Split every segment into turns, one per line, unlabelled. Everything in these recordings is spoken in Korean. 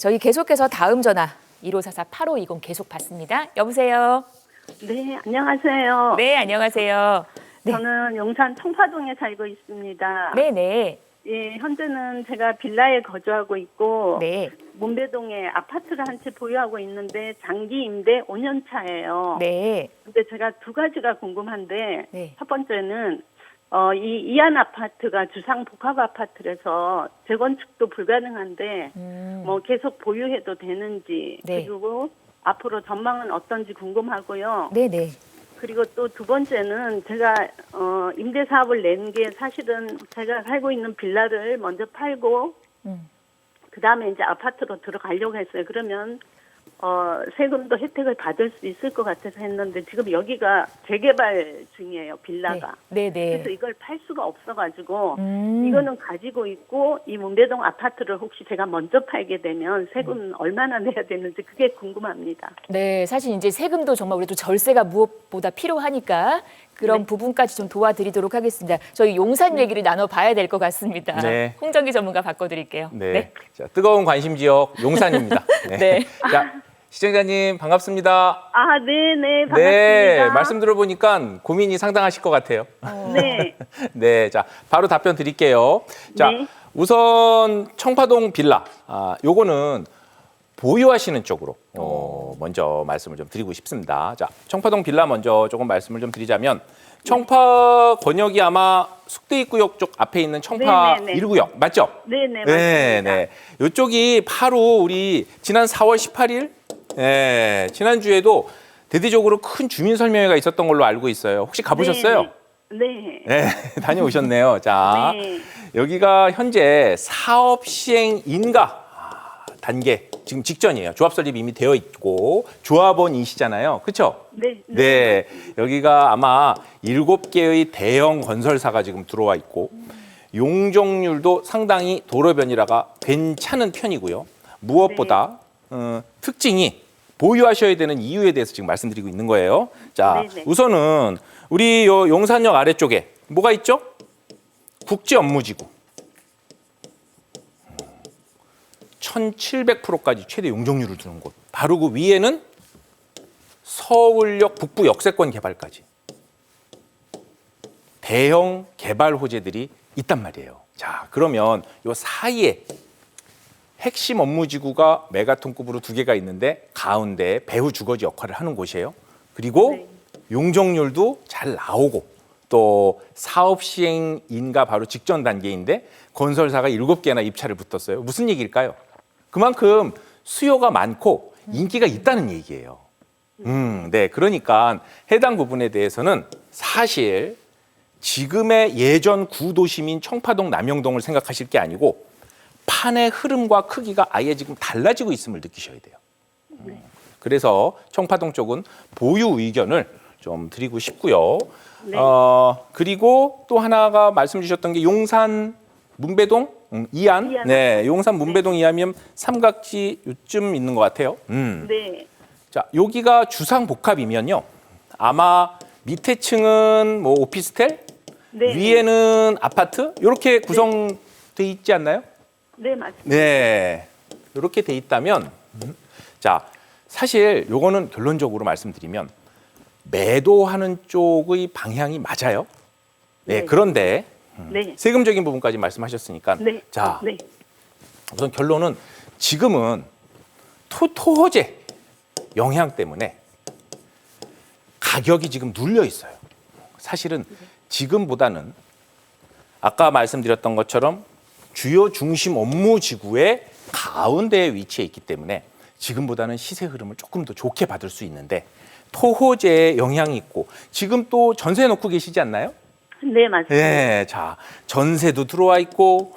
저희 계속해서 다음 전화 1544-8520 계속 받습니다. 여보세요.
네, 안녕하세요.
네, 안녕하세요. 네.
저는 용산 청파동에 살고 있습니다.
네네.
예, 현재는 제가 빌라에 거주하고 있고
네.
문배동에 아파트를 한 채 보유하고 있는데 장기 임대 5년 차예요.
네.
근데 제가 두 가지가 궁금한데
네.
첫 번째는 이안 아파트가 주상 복합 아파트라서 재건축도 불가능한데 뭐 계속 보유해도 되는지
네.
그리고 앞으로 전망은 어떤지 궁금하고요.
네네.
그리고 또 두 번째는 제가 임대 사업을 낸 게 사실은 제가 살고 있는 빌라를 먼저 팔고 그다음에 이제 아파트로 들어가려고 했어요. 그러면 세금도 혜택을 받을 수 있을 것 같아서 했는데 지금 여기가 재개발 중이에요, 빌라가.
네네.
그래서 이걸 팔 수가 없어가지고 이거는 가지고 있고 이 문배동 아파트를 혹시 제가 먼저 팔게 되면 세금 얼마나 내야 되는지 그게 궁금합니다.
네, 사실 이제 세금도 정말 우리도 절세가 무엇보다 필요하니까 그런
네.
부분까지 좀 도와드리도록 하겠습니다. 저희 용산 얘기를 나눠봐야 될 것 같습니다.
네.
홍정기 전문가 바꿔드릴게요.
네. 자, 뜨거운 관심 지역 용산입니다. 네.
네.
자, 시청자님 반갑습니다.
아, 네네, 반갑습니다.
네, 말씀 들어보니까 고민이 상당하실 것 같아요.
네.
네, 자, 바로 답변 드릴게요. 자,
네.
우선 청파동 빌라, 요거는 보유하시는 쪽으로 먼저 말씀을 좀 드리고 싶습니다. 자, 청파동 빌라 먼저 조금 말씀을 좀 드리자면 청파 권역이 아마 숙대입구역 쪽 앞에 있는 청파
네네네.
1구역 맞죠?
네네,
네,
맞습니다.
네. 이쪽이 바로 우리 지난 4월 18일, 지난주에도 대대적으로 큰 주민 설명회가 있었던 걸로 알고 있어요. 혹시 가보셨어요?
네.
네, 다녀오셨네요. 자,
네.
여기가 현재 사업 시행 인가 단계 지금 직전이에요. 조합 설립이 이미 되어 있고 조합원이시잖아요. 그렇죠?
네.
네, 여기가 아마 7개의 대형 건설사가 지금 들어와 있고 용적률도 상당히 도로변이라가 괜찮은 편이고요. 무엇보다 특징이 보유하셔야 되는 이유에 대해서 지금 말씀드리고 있는 거예요. 자,
네네.
우선은 우리 요 용산역 아래쪽에 뭐가 있죠? 국제업무지구. 1700%까지 최대 용적률을 두는 곳. 바로 그 위에는 서울역 북부 역세권 개발까지. 대형 개발 호재들이 있단 말이에요. 자, 그러면 요 사이에 핵심 업무지구가 메가톤급으로 2개가 있는데 가운데 배후 주거지 역할을 하는 곳이에요. 그리고
네.
용적률도 잘 나오고 또 사업 시행 인가 바로 직전 단계인데 건설사가 7개나 입찰을 붙었어요. 무슨 얘기일까요? 그만큼 수요가 많고 인기가 있다는 얘기예요. 네, 그러니까 해당 부분에 대해서는 사실 지금의 예전 구도심인 청파동 남영동을 생각하실 게 아니고 판의 흐름과 크기가 아예 지금 달라지고 있음을 느끼셔야 돼요. 그래서 청파동 쪽은 보유 의견을 좀 드리고 싶고요.
네.
그리고 또 하나가 말씀 주셨던 게 용산 문배동 이안.
이안.
네, 용산 문배동 이안이면 삼각지 요쯤 있는 것 같아요.
네.
자, 여기가 주상 복합이면요. 아마 밑에 층은 뭐 오피스텔,
네.
위에는 아파트 이렇게 구성돼 있지 않나요?
네, 맞습니다.
네, 이렇게 돼 있다면 자, 사실 요거는 결론적으로 말씀드리면 매도하는 쪽의 방향이 맞아요. 네,
네.
그런데
네.
세금적인 부분까지 말씀하셨으니까
네.
자,
네.
우선 결론은 지금은 토호재 영향 때문에 가격이 지금 눌려 있어요. 사실은 지금보다는 아까 말씀드렸던 것처럼 주요 중심 업무 지구의 가운데에 위치해 있기 때문에 지금보다는 시세 흐름을 조금 더 좋게 받을 수 있는데 토호재의 영향이 있고 지금 또 전세 놓고 계시지 않나요?
네, 맞습니다.
네, 자, 전세도 들어와 있고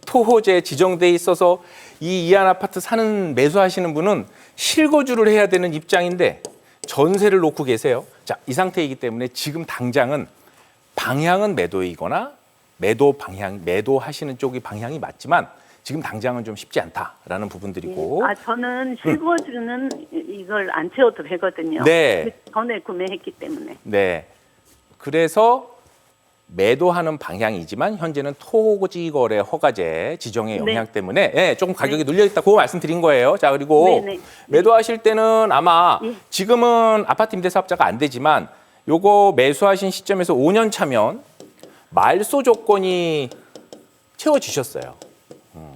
토호재 지정돼 있어서 이 이안 아파트 사는 매수하시는 분은 실거주를 해야 되는 입장인데 전세를 놓고 계세요. 자, 이 상태이기 때문에 지금 당장은 방향은 매도이거나 매도하시는 쪽이 방향이 맞지만 지금 당장은 좀 쉽지 않다라는 부분들이고.
저는 실거주는 이걸 안 채워도 되거든요.
네.
전에 구매했기 때문에.
네. 그래서 매도하는 방향이지만 현재는 토지 거래 허가제 지정의 영향
네.
때문에 예, 조금 가격이 눌려 있다. 그거 말씀드린 거예요. 자, 그리고
네네.
매도하실 때는 아마
예.
지금은 아파트 임대 사업자가 안 되지만 요거 매수하신 시점에서 5년 차면 말소 조건이 채워지셨어요.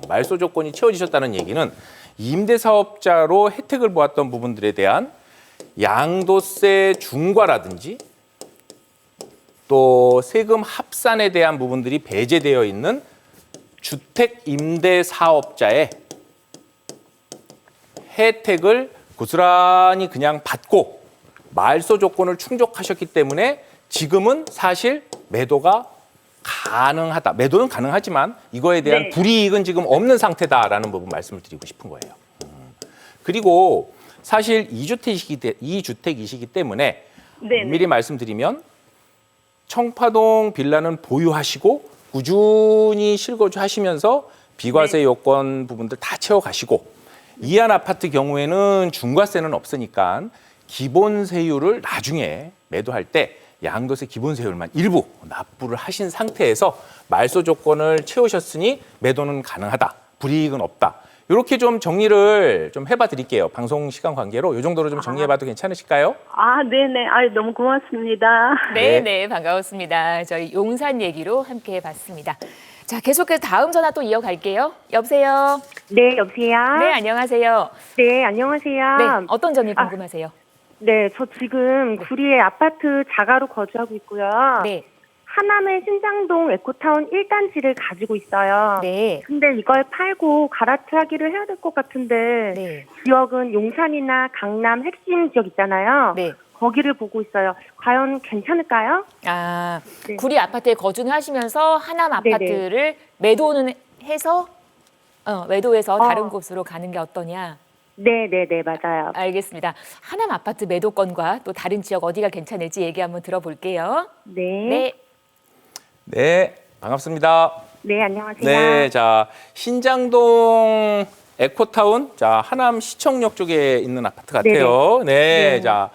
말소 조건이 채워지셨다는 얘기는 임대사업자로 혜택을 보았던 부분들에 대한 양도세 중과라든지 또 세금 합산에 대한 부분들이 배제되어 있는 주택 임대 사업자의 혜택을 고스란히 그냥 받고 말소 조건을 충족하셨기 때문에 지금은 사실 매도가 가능하다. 매도는 가능하지만 이거에 대한
네.
불이익은 지금 없는 상태다라는 부분 말씀을 드리고 싶은 거예요. 그리고 사실 이주택이시기 때문에
네네.
미리 말씀드리면 청파동 빌라는 보유하시고 꾸준히 실거주하시면서 비과세 요건 부분들 다 채워가시고 이한 아파트 경우에는 중과세는 없으니까 기본세율을 나중에 매도할 때 양도세 기본세율만 일부 납부를 하신 상태에서 말소 조건을 채우셨으니 매도는 가능하다. 불이익은 없다. 이렇게 좀 정리를 좀 해봐 드릴게요. 방송 시간 관계로 이 정도로 좀 정리해봐도 괜찮으실까요?
아, 네네. 아, 너무 고맙습니다.
네,
네.
네, 반가웠습니다. 저희 용산 얘기로 함께 해봤습니다. 자, 계속해서 다음 전화 또 이어갈게요. 여보세요.
네, 여보세요?
네, 안녕하세요.
네, 안녕하세요.
네, 어떤 점이 궁금하세요?
네, 저 지금 구리에 아파트 자가로 거주하고 있고요.
네,
하남의 신장동 에코타운 1단지를 가지고 있어요.
네,
근데 이걸 팔고 가라트하기를 해야 될 것 같은데
네,
지역은 용산이나 강남 핵심 지역 있잖아요.
네.
거기를 보고 있어요. 과연 괜찮을까요?
아,
네.
구리 아파트에 거주는 하시면서 하남
네네.
아파트를 매도는 해서 매도해서
어.
다른 곳으로 가는 게 어떠냐?
네, 네, 네, 맞아요.
알겠습니다. 하남 아파트 매도권과 또 다른 지역 어디가 괜찮을지 얘기 한번 들어볼게요.
네.
네,
네, 반갑습니다.
네, 안녕하세요.
네, 자 신장동 에코타운, 자 하남 시청역 쪽에 있는 아파트 같아요. 네,
네.
자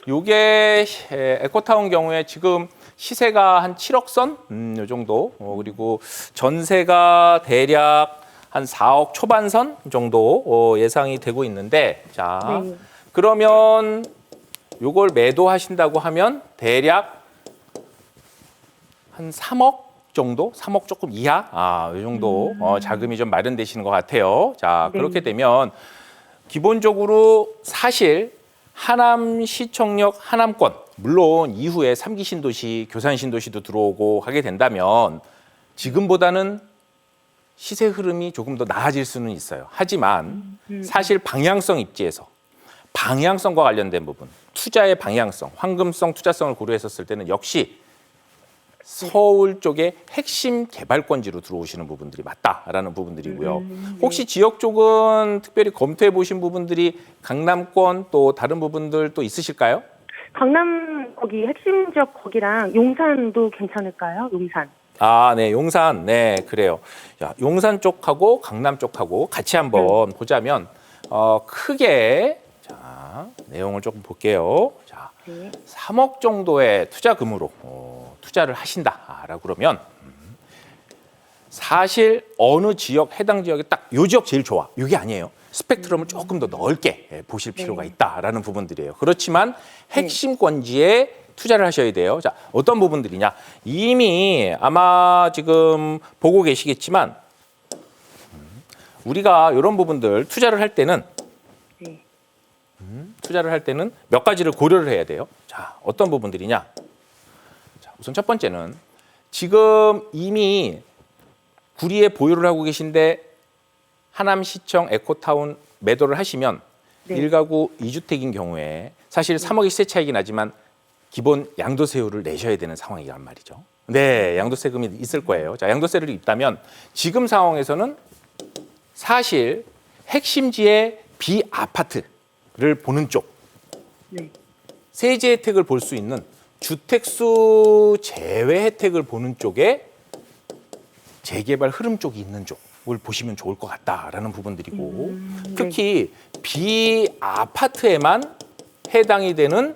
요게 에코타운 경우에 지금 시세가 한 7억 선, 요 정도. 그리고 전세가 대략 한 4억 초반선 정도 예상이 되고 있는데, 자
네.
그러면 요걸 매도하신다고 하면 대략 한 3억 정도, 3억 조금 이하, 이 정도 자금이 좀 마련되시는 것 같아요. 자,
네.
그렇게 되면 기본적으로 사실 하남 시청역 하남권, 물론 이후에 3기 신도시, 교산 신도시도 들어오고 하게 된다면 지금보다는 시세 흐름이 조금 더 나아질 수는 있어요. 하지만 사실 방향성 입지에서 방향성과 관련된 부분, 투자의 방향성, 황금성 투자성을 고려했었을 때는 역시 서울 쪽에 핵심 개발권지로 들어오시는 부분들이 맞다라는 부분들이고요. 혹시 지역 쪽은 특별히 검토해 보신 부분들이 강남권 또 다른 부분들 또 있으실까요?
강남 거기 핵심 지역 거기랑 용산도 괜찮을까요? 용산.
아, 네, 용산, 네, 그래요. 야, 용산 쪽하고 강남 쪽하고 같이 한번 보자면 크게 자 내용을 조금 볼게요. 자,
네.
3억 정도의 투자금으로 투자를 하신다라고 그러면 사실 어느 지역 해당 지역에 딱 요 지역 제일 좋아. 이게 아니에요. 스펙트럼을 조금 더 넓게 보실 필요가 있다라는 부분들이에요. 그렇지만 핵심권지에 투자를 하셔야 돼요. 자, 어떤 부분들이냐? 이미 아마 지금 보고 계시겠지만 우리가 이런 부분들 투자를 할 때는
네.
몇 가지를 고려를 해야 돼요. 자, 어떤 부분들이냐? 자, 우선 첫 번째는 지금 이미 구리에 보유를 하고 계신데 하남시청 에코타운 매도를 하시면
네.
1가구 2주택인 경우에 사실 3억이 시세 차이긴 하지만 기본 양도세율을 내셔야 되는 상황이란 말이죠. 네, 양도세금이 있을 거예요. 자, 양도세를 입다면 지금 상황에서는 사실 핵심지의 비아파트를 보는 쪽,
네.
세제 혜택을 볼 수 있는 주택수 제외 혜택을 보는 쪽에 재개발 흐름 쪽이 있는 쪽을 보시면 좋을 것 같다라는 부분들이고 특히 비아파트에만 해당이 되는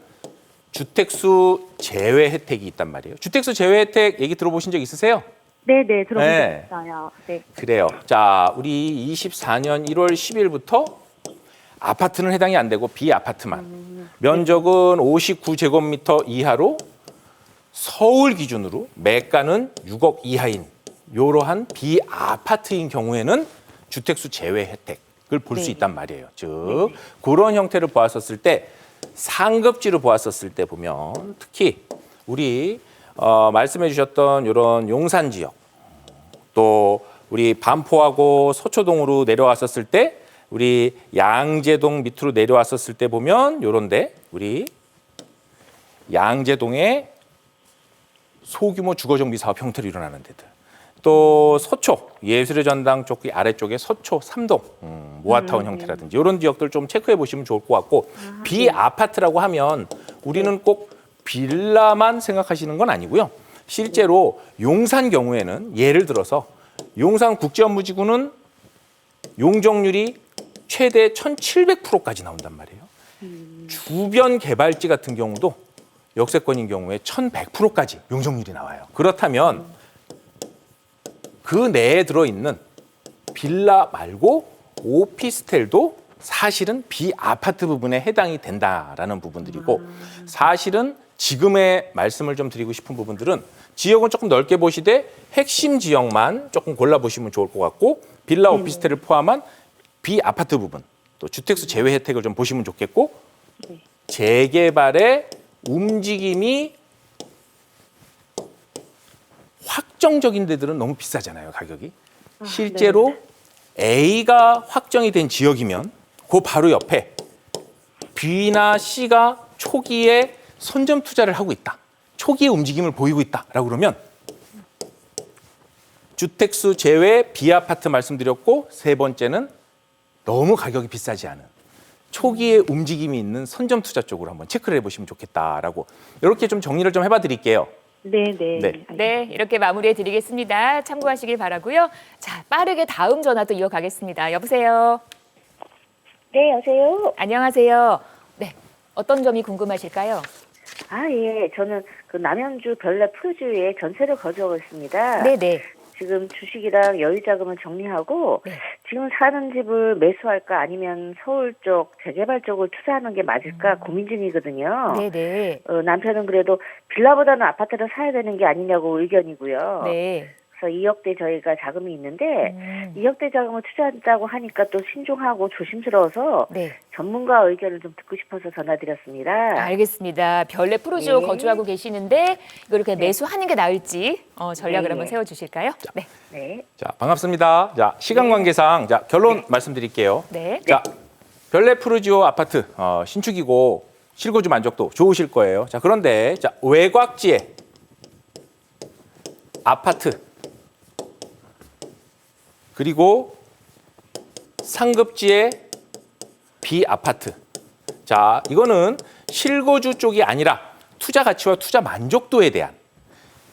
주택수 제외 혜택이 있단 말이에요. 주택수 제외 혜택 얘기 들어보신 적 있으세요?
네, 네, 들어본
네.
적 있어요. 네.
그래요. 자, 우리 24년 1월 10일부터 아파트는 해당이 안 되고 비아파트만. 면적은 59제곱미터 이하로 서울 기준으로 매가는 6억 이하인 이러한 비아파트인 경우에는 주택수 제외 혜택을 볼 수
네.
있단 말이에요. 즉 그런 형태를 보았었을 때 상급지로 보았었을 때 보면 특히 우리 말씀해 주셨던 이런 용산 지역 또 우리 반포하고 서초동으로 내려왔었을 때 우리 양재동 밑으로 내려왔었을 때 보면 요런데 우리 양재동에 소규모 주거정비 사업 형태로 일어나는 데들. 또 서초 예술의 전당 쪽 아래쪽에 서초 3동 모아타운 형태라든지 이런 지역들 좀 체크해 보시면 좋을 것 같고 비아파트라고 하면 우리는 꼭 빌라만 생각하시는 건 아니고요. 실제로 용산 경우에는 예를 들어서 용산 국제업무지구는 용적률이 최대 1,700%까지 나온단 말이에요. 주변 개발지 같은 경우도 역세권인 경우에 1,100%까지 용적률이 나와요. 그렇다면 그 내에 들어있는 빌라 말고 오피스텔도 사실은 비아파트 부분에 해당이 된다라는 부분들이고 사실은 지금의 말씀을 좀 드리고 싶은 부분들은 지역은 조금 넓게 보시되 핵심 지역만 조금 골라보시면 좋을 것 같고 빌라 오피스텔을 포함한 비아파트 부분 또 주택수 제외 혜택을 좀 보시면 좋겠고 재개발의 움직임이 확정적인 데들은 너무 비싸잖아요, 가격이. 실제로 A가 확정이 된 지역이면 그 바로 옆에 B나 C가 초기에 선점 투자를 하고 있다. 초기의 움직임을 보이고 있다라고 그러면 주택수 제외 비아파트 말씀드렸고 세 번째는 너무 가격이 비싸지 않은 초기의 움직임이 있는 선점 투자 쪽으로 한번 체크를 해보시면 좋겠다라고 이렇게 좀 정리를 좀 해봐 드릴게요.
네, 네.
네.
네, 이렇게 마무리해 드리겠습니다. 참고하시길 바라고요. 자, 빠르게 다음 전화 또 이어가겠습니다. 여보세요.
네, 여보세요?
안녕하세요. 네, 어떤 점이 궁금하실까요?
아, 예. 저는 그 남양주 별내 푸르주에 전세를 거주하고 있습니다.
네, 네.
지금 주식이랑 여유자금을 정리하고
네.
지금 사는 집을 매수할까 아니면 서울 쪽 재개발 쪽을 투자하는 게 맞을까 고민 중이거든요.
네, 네.
남편은 그래도 빌라보다는 아파트를 사야 되는 게 아니냐고 의견이고요.
네.
그래서 2억대 저희가 자금이 있는데 2억대 자금을 투자한다고 하니까 또 신중하고 조심스러워서
네.
전문가 의견을 좀 듣고 싶어서 전화드렸습니다.
알겠습니다. 별내 푸르지오
네.
거주하고 계시는데 이거 이렇게 매수하는 게 나을지 전략을
네.
한번 세워주실까요? 네.
네.
자, 반갑습니다. 자, 시간 관계상 자, 결론 말씀드릴게요.
네.
자, 별내 푸르지오 아파트 신축이고 실거주 만족도 좋으실 거예요. 자, 그런데 자, 외곽지에 아파트 그리고 상급지에 비아파트. 자, 이거는 실거주 쪽이 아니라 투자 가치와 투자 만족도에 대한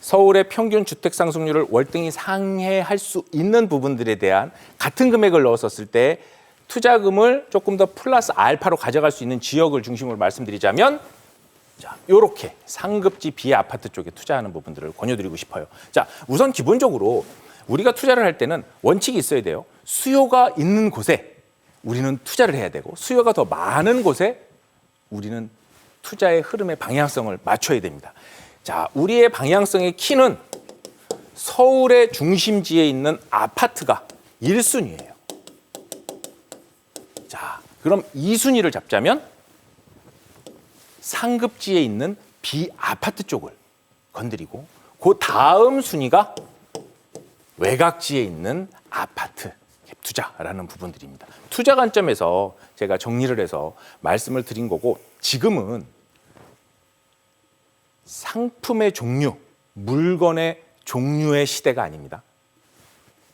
서울의 평균 주택 상승률을 월등히 상회할 수 있는 부분들에 대한 같은 금액을 넣었었을 때 투자금을 조금 더 플러스 알파로 가져갈 수 있는 지역을 중심으로 말씀드리자면 자, 요렇게 상급지 비아파트 쪽에 투자하는 부분들을 권유드리고 싶어요. 자, 우선 기본적으로 우리가 투자를 할 때는 원칙이 있어야 돼요. 수요가 있는 곳에 우리는 투자를 해야 되고 수요가 더 많은 곳에 우리는 투자의 흐름의 방향성을 맞춰야 됩니다. 자, 우리의 방향성의 키는 서울의 중심지에 있는 아파트가 1순위예요. 자, 그럼 2순위를 잡자면 상급지에 있는 비아파트 쪽을 건드리고 그 다음 순위가 외곽지에 있는 아파트 투자라는 부분들입니다. 투자 관점에서 제가 정리를 해서 말씀을 드린 거고 지금은 상품의 종류, 물건의 종류의 시대가 아닙니다.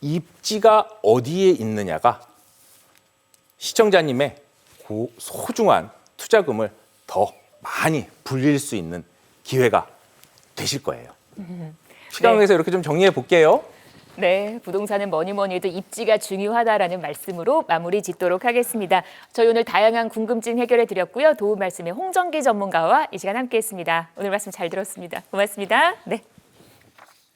입지가 어디에 있느냐가 시청자님의 소중한 투자금을 더 많이 불릴 수 있는 기회가 되실 거예요. 시간 관계에서 이렇게 좀 정리해 볼게요.
네, 부동산은 뭐니 해도 입지가 중요하다라는 말씀으로 마무리 짓도록 하겠습니다. 저희 오늘 다양한 궁금증 해결해 드렸고요. 도움 말씀에 홍정기 전문가와 이 시간 함께했습니다. 오늘 말씀 잘 들었습니다. 고맙습니다. 네.